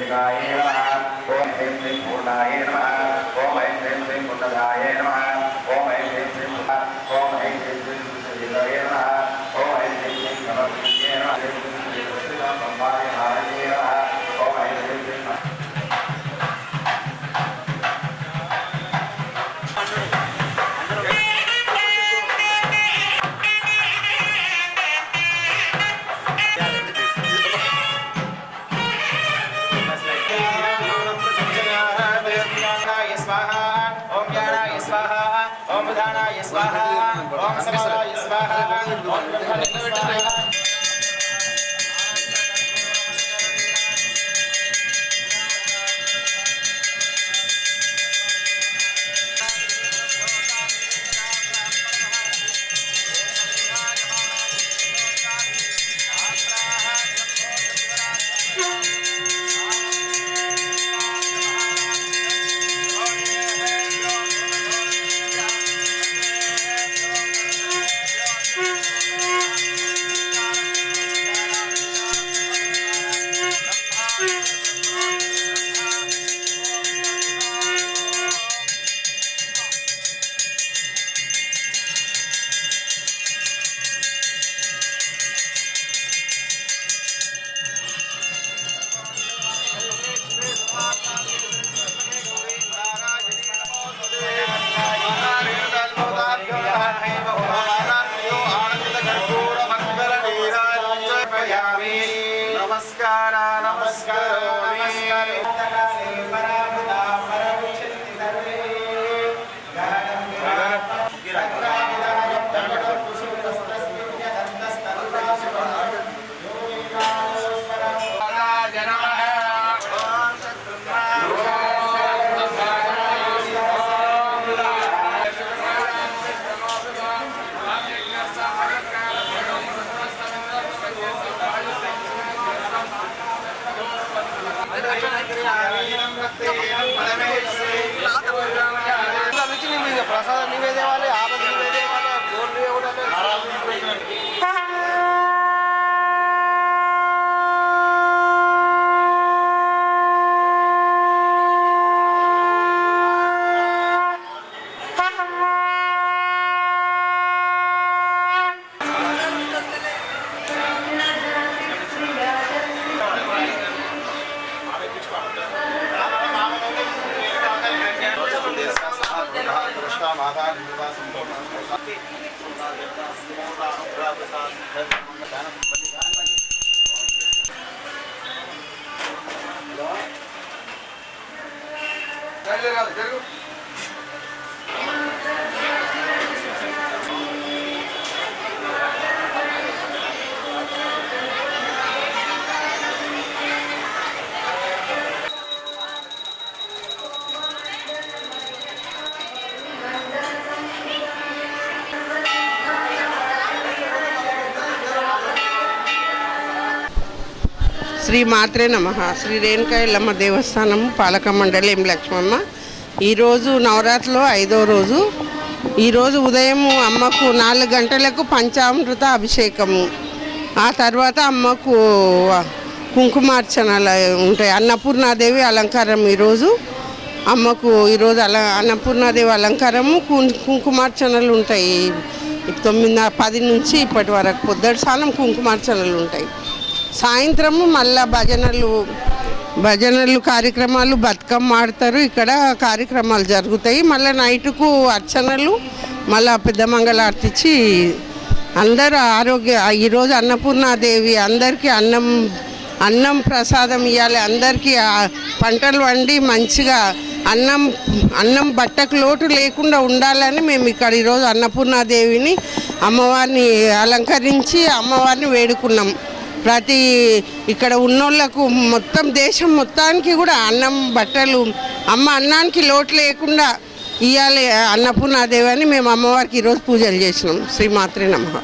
శ్రీకాయ నమః ఓం హ్రీం శ్రీం పూర్ణాయ నమః ఓం ఐం హ్రీం శ్రీం పుణ్యదాయ నమః ఓం ఐం హ్రీం శ్రీం ఓం ఐం హ్రీం శ్రీం శ్రీలయ నమః ఓం ఐం హ్రీం శ్రీం నమః నమః ఓం ఐం హ్రీం శ్రీం ओम धानाय स्वाहा ओम समानाय स्वाहा ओम ब्रह्मणे स्वाहा नमस्कार प्रसाद निवेदे वाले आबद निवेदे वाले गोर శ్రీ మాత్రే నమః. శ్రీ రేణుకా ఎల్లమ్మ దేవస్థానం పాలక మండలి ఎం లక్ష్మమ్మ. ఈరోజు నవరాత్రిలో 5వ రోజు. ఈరోజు ఉదయం అమ్మకు 4 గంటలకు పంచామృత అభిషేకము, ఆ తర్వాత అమ్మకు కుంకుమార్చనలు ఉంటాయి. అన్నపూర్ణాదేవి అలంకారం ఈరోజు అమ్మకు ఈరోజు అన్నపూర్ణాదేవి అలంకారము కుంకుమార్చనలు ఉంటాయి. 9-10 నుంచి ఇప్పటి వరకు పొద్దుటి స్నానం కుంకుమార్చనలు ఉంటాయి. సాయంత్రము మళ్ళా భజనలు కార్యక్రమాలు, బతుకమ్మ ఆడతారు. ఇక్కడ కార్యక్రమాలు జరుగుతాయి. మళ్ళీ నైట్కు అర్చనలు, మళ్ళీ పెద్ద మంగళార్తిచ్చి అందరూ ఈరోజు అన్నపూర్ణాదేవి అందరికీ అన్నం ప్రసాదం ఇవ్వాలి. అందరికీ పంటలు వండి మంచిగా అన్నం బట్టకు లోటు లేకుండా ఉండాలని మేము ఇక్కడ ఈరోజు అన్నపూర్ణాదేవిని అమ్మవారిని అలంకరించి అమ్మవారిని వేడుకున్నాం. ఇక్కడ ఉన్నోళ్ళకు మొత్తం దేశం మొత్తానికి కూడా అన్నం బట్టలు అన్నానికి లోటు లేకుండా ఇవ్వాలి అన్నపూర్ణాదేవి అని మేము అమ్మవారికి ఈరోజు పూజలు చేసినాం. శ్రీమాత్రే నమః.